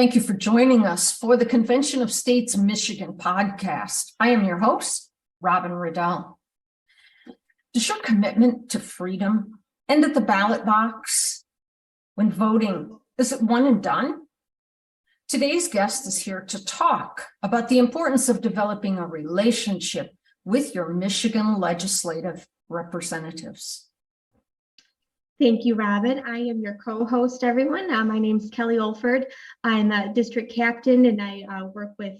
Thank you for joining us for the Convention of States Michigan podcast. I am your host, Robin Riddell. Does your commitment to freedom end at the ballot box? When voting, is it one and done? Today's guest is here to talk about the importance of developing a relationship with your Michigan legislative representatives. Thank you, Robin. I am your co-host, everyone. My name is Kelly Olford. I'm a district captain, and I work with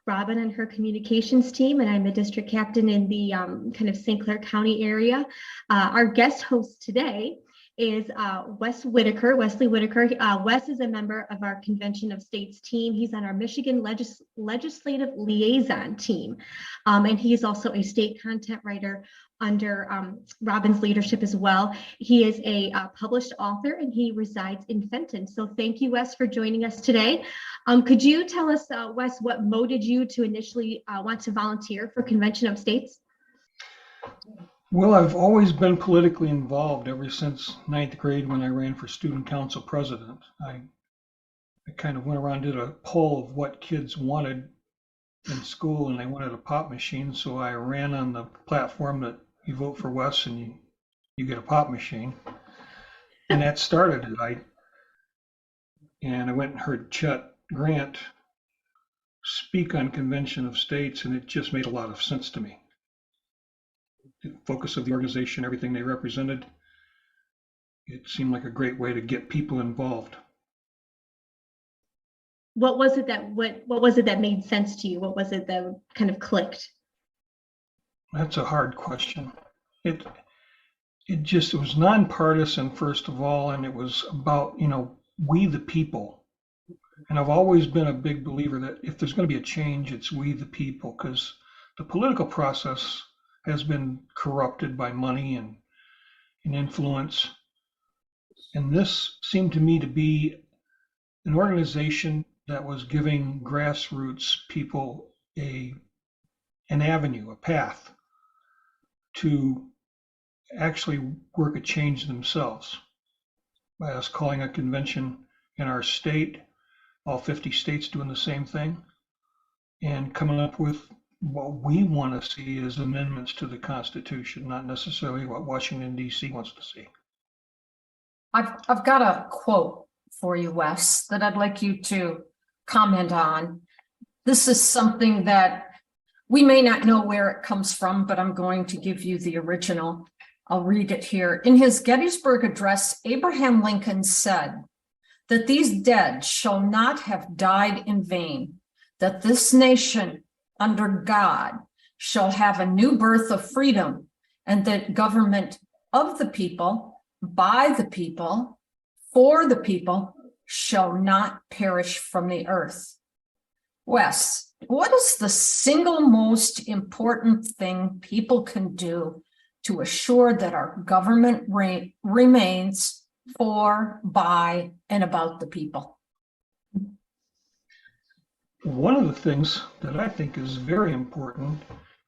Robin and her communications team, and I'm a district captain in the kind of St. Clair County area. Our guest host today is Wesley Whitaker. Wes is a member of our Convention of States team. He's on our Michigan Legislative Liaison team, and he's also a state content writer under Robin's leadership as well. He is a published author, and he resides in Fenton. So thank you, Wes, for joining us today. Could you tell us, Wes, what motivated you to initially want to volunteer for Convention of States? Well, I've always been politically involved ever since ninth grade when I ran for student council president. I kind of went around and did a poll of what kids wanted in school, and they wanted a pop machine. So I ran on the platform that you vote for Wes and you get a pop machine. And that started it. I went and heard Chet Grant speak on Convention of States, and it just made a lot of sense to me. The focus of the organization, everything they represented, it seemed like a great way to get people involved. What was it that made sense to you? What was it that kind of clicked? That's a hard question. It was nonpartisan, first of all, and it was about, we the people. And I've always been a big believer that if there's going to be a change, it's we the people, because the political process has been corrupted by money and influence. And this seemed to me to be an organization that was giving grassroots people an avenue, a path to actually work a change themselves. By us calling a convention in our state, all 50 states doing the same thing, and coming up with what we want to see as amendments to the Constitution, not necessarily what Washington, D.C. wants to see. I've got a quote for you, Wes, that I'd like you to comment on. This is something that we may not know where it comes from, but I'm going to give you the original. I'll read it here. In his Gettysburg Address, Abraham Lincoln said that these dead shall not have died in vain, that this nation under God shall have a new birth of freedom, and that government of the people, by the people, for the people, shall not perish from the earth. Wes, what is the single most important thing people can do to assure that our government remains for, by, and about the people? One of the things that I think is very important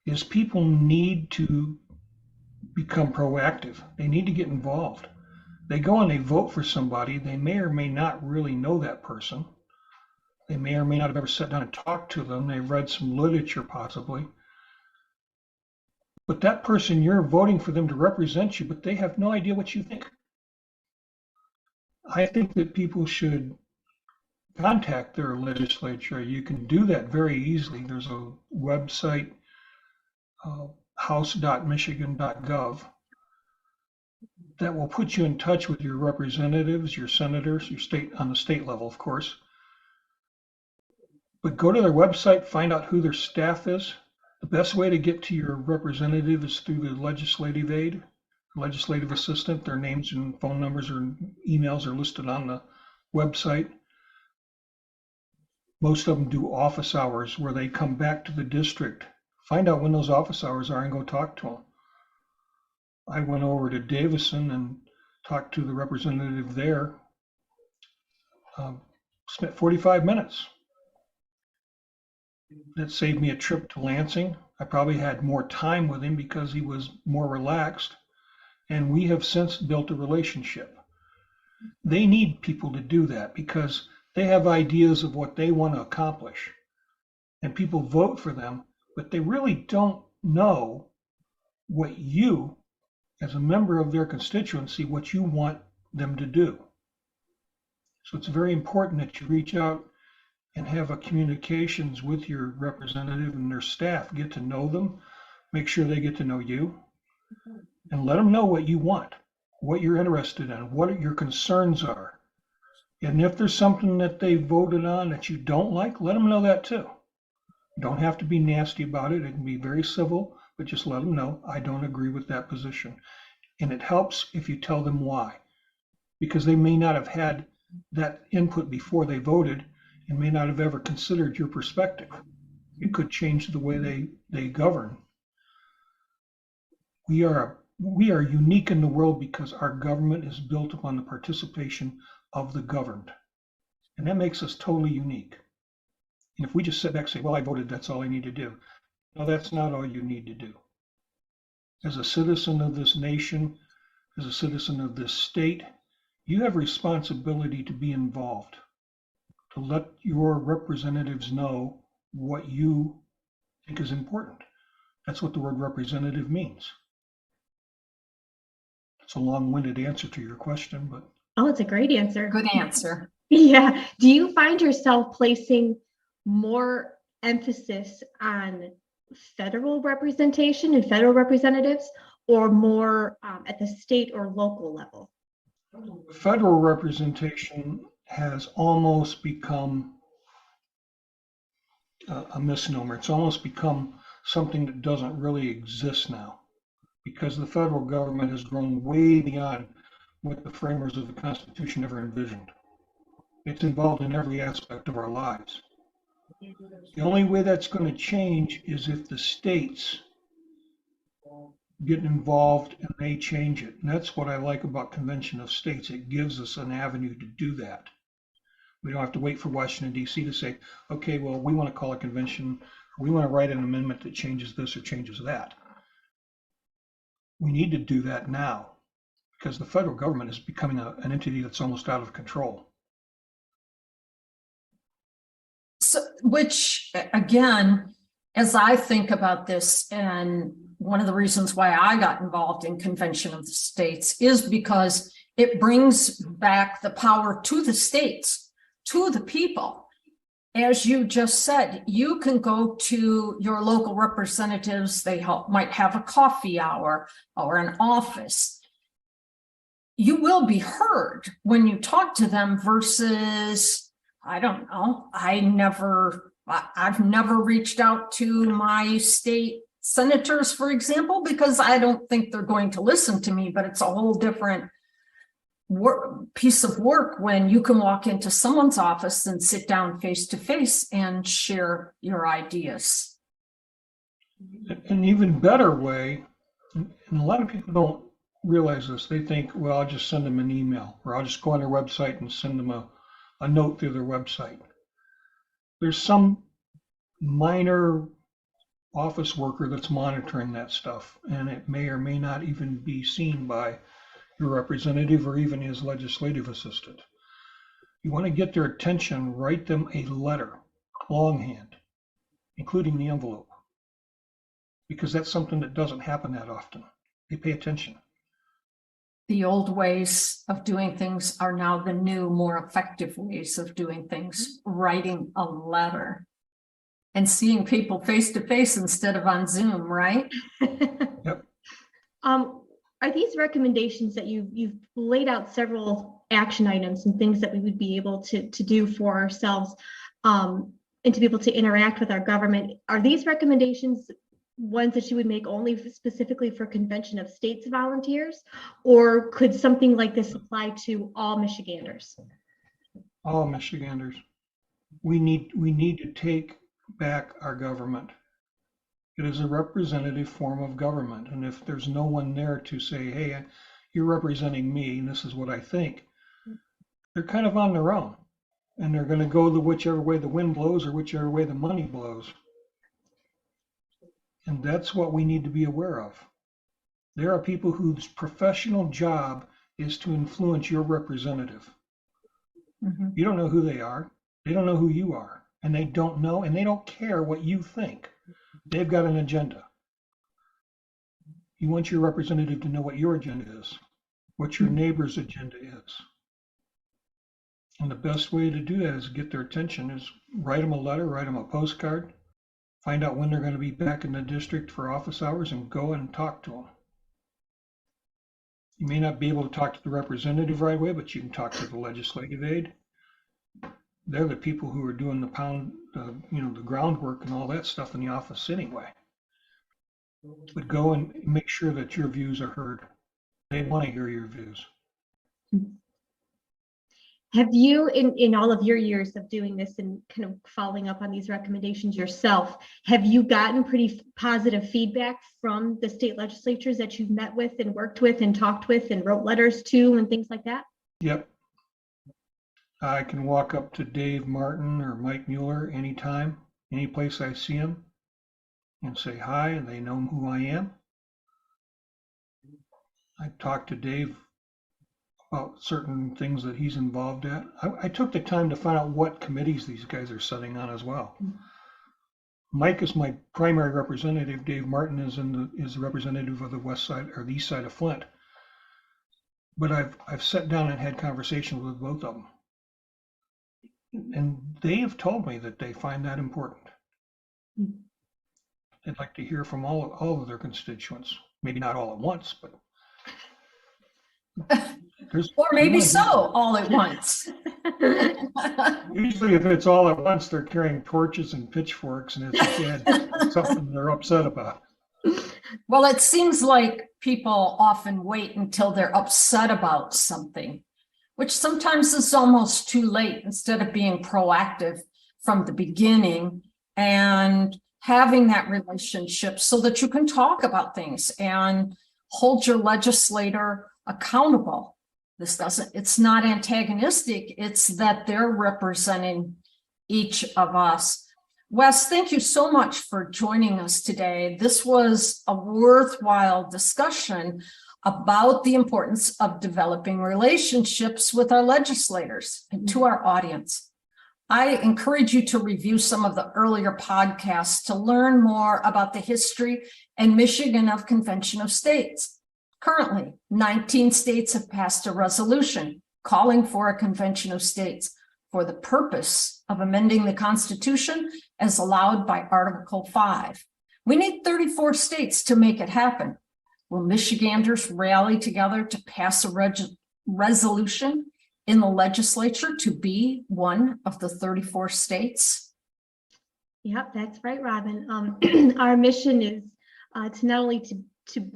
is people need to become proactive. They need to get involved. They go and they vote for somebody. They may or may not really know that person. They may or may not have ever sat down and talked to them. They've read some literature possibly. But that person, you're voting for them to represent you, but they have no idea what you think. I think that people should contact their legislature. You can do that very easily. There's a website, house.michigan.gov, that will put you in touch with your representatives, your senators, your state, on the state level, of course. But go to their website, find out who their staff is. The best way to get to your representative is through the legislative aide, legislative assistant. Their names and phone numbers or emails are listed on the website. Most of them do office hours where they come back to the district, find out when those office hours are, and go talk to them. I went over to Davison and talked to the representative there. Spent 45 minutes. That saved me a trip to Lansing. I probably had more time with him because he was more relaxed, and we have since built a relationship. They need people to do that because They have ideas of what they want to accomplish, and people vote for them, but they really don't know what you, as a member of their constituency, what you want them to do. So it's very important that you reach out and have a communications with your representative and their staff, get to know them, make sure they get to know you, and let them know what you want, what you're interested in, what your concerns are. And if there's something that they voted on that you don't like, let them know that too. You don't have to be nasty about it. It can be very civil, but just let them know, I don't agree with that position. And it helps if you tell them why, because they may not have had that input before they voted and may not have ever considered your perspective. It could change the way they govern. We are unique in the world because our government is built upon the participation of the governed. And that makes us totally unique. And if we just sit back and say, well, I voted, that's all I need to do. No, that's not all you need to do. As a citizen of this nation, as a citizen of this state, you have responsibility to be involved, to let your representatives know what you think is important. That's what the word representative means. It's a long-winded answer to your question, but. Oh, it's a great answer. Good answer. Yeah. Do you find yourself placing more emphasis on federal representation and federal representatives, or more at the state or local level? Federal representation has almost become a misnomer. It's almost become something that doesn't really exist now, because the federal government has grown way beyond what the framers of the Constitution ever envisioned. It's involved in every aspect of our lives. The only way that's going to change is if the states get involved and they change it. And that's what I like about Convention of States. It gives us an avenue to do that. We don't have to wait for Washington, D.C. to say, okay, well, we want to call a convention. We want to write an amendment that changes this or changes that. We need to do that now because the federal government is becoming an entity that's almost out of control. So, which again, as I think about this, and one of the reasons why I got involved in Convention of the States is because it brings back the power to the states, to the people. As you just said, you can go to your local representatives. They might have a coffee hour or an office. You will be heard when you talk to them versus, I don't know, I've never reached out to my state senators, for example, because I don't think they're going to listen to me, but it's a whole different piece of work when you can walk into someone's office and sit down face to face and share your ideas. An even better way, and a lot of people don't realize this, they think, well, I'll just send them an email, or I'll just go on their website and send them a note through their website. There's some minor office worker that's monitoring that stuff, and it may or may not even be seen by your representative or even his legislative assistant. You want to get their attention, write them a letter, longhand, including the envelope, because that's something that doesn't happen that often. They pay attention. The old ways of doing things are now the new, more effective ways of doing things. Writing a letter and seeing people face to face instead of on Zoom, right? Yep. Are these recommendations that you've laid out several action items and things that we would be able to do for ourselves and to be able to interact with our government? Are these recommendations ones that you would make only specifically for Convention of States volunteers, or could something like this apply to all Michiganders? All Michiganders. We need to take back our government. It is a representative form of government, and if there's no one there to say, hey, you're representing me and this is what I think, they're kind of on their own, and they're going to go whichever way the wind blows or whichever way the money blows. And that's what we need to be aware of. There are people whose professional job is to influence your representative. Mhm. You don't know who they are. They don't know who you are. And they don't know, and they don't care what you think. They've got an agenda. You want your representative to know what your agenda is, what your neighbor's agenda is. And the best way to do that is get their attention is write them a letter, write them a postcard, find out when they're going to be back in the district for office hours and go and talk to them. You may not be able to talk to the representative right away, but you can talk to the legislative aide. They're the people who are doing the groundwork and all that stuff in the office anyway. But go and make sure that your views are heard. They want to hear your views. Have you, in all of your years of doing this and kind of following up on these recommendations yourself, have you gotten pretty positive feedback from the state legislatures that you've met with and worked with and talked with and wrote letters to and things like that? Yep. I can walk up to Dave Martin or Mike Mueller anytime, any place I see them, and say hi, and they know who I am. I talk to Dave about certain things that he's involved at. I took the time to find out what committees these guys are sitting on as well. Mike is my primary representative. Dave Martin is the representative of the west side or the east side of Flint. But I've sat down and had conversations with both of them. And they have told me that they find that important. They'd like to hear from all of their constituents. Maybe not all at once, but Or maybe so, all at once. Usually if it's all at once, they're carrying torches and pitchforks and it's something they're upset about. Well, it seems like people often wait until they're upset about something, which sometimes is almost too late, instead of being proactive from the beginning and having that relationship so that you can talk about things and hold your legislator accountable. It's not antagonistic, it's that they're representing each of us. Wes, thank you so much for joining us today. This was a worthwhile discussion about the importance of developing relationships with our legislators and to our audience. I encourage you to review some of the earlier podcasts to learn more about the history and mission of Convention of States. Currently, 19 states have passed a resolution calling for a Convention of States for the purpose of amending the Constitution as allowed by Article 5. We need 34 states to make it happen. Will Michiganders rally together to pass a resolution in the legislature to be one of the 34 states? Yep, that's right, Robin. Our mission is to not only to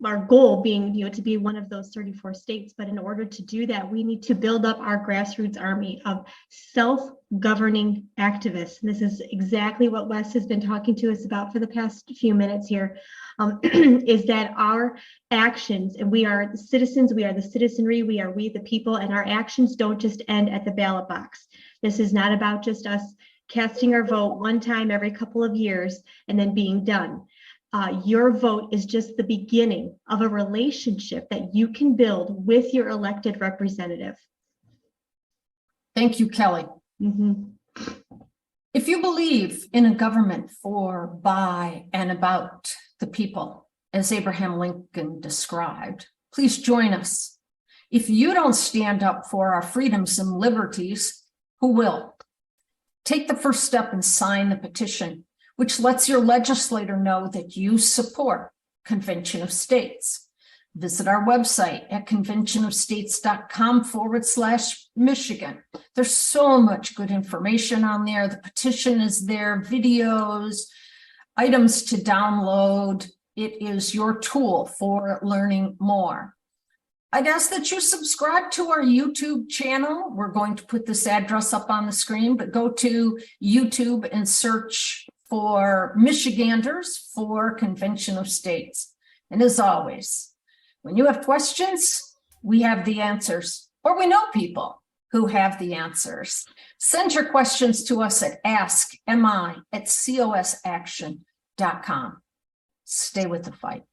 our goal being, to be one of those 34 states, but in order to do that, we need to build up our grassroots army of self-governing activists. And this is exactly what Wes has been talking to us about for the past few minutes here, is that our actions, and we are the citizens, we are the citizenry, we the people, and our actions don't just end at the ballot box. This is not about just us casting our vote one time every couple of years and then being done. Your vote is just the beginning of a relationship that you can build with your elected representative. Thank you, Kelly. If you believe in a government for, by, and about the people, as Abraham Lincoln described, please join us. If you don't stand up for our freedoms and liberties, who will? Take the first step and sign the petition, which lets your legislator know that you support Convention of States. Visit our website at conventionofstates.com/Michigan. There's so much good information on there. The petition is there, videos, items to download. It is your tool for learning more. I'd ask that you subscribe to our YouTube channel. We're going to put this address up on the screen, but go to YouTube and search for Michiganders for Convention of States. And as always, when you have questions, we have the answers, or we know people who have the answers. Send your questions to us at askmi@cosaction.com. Stay with the fight.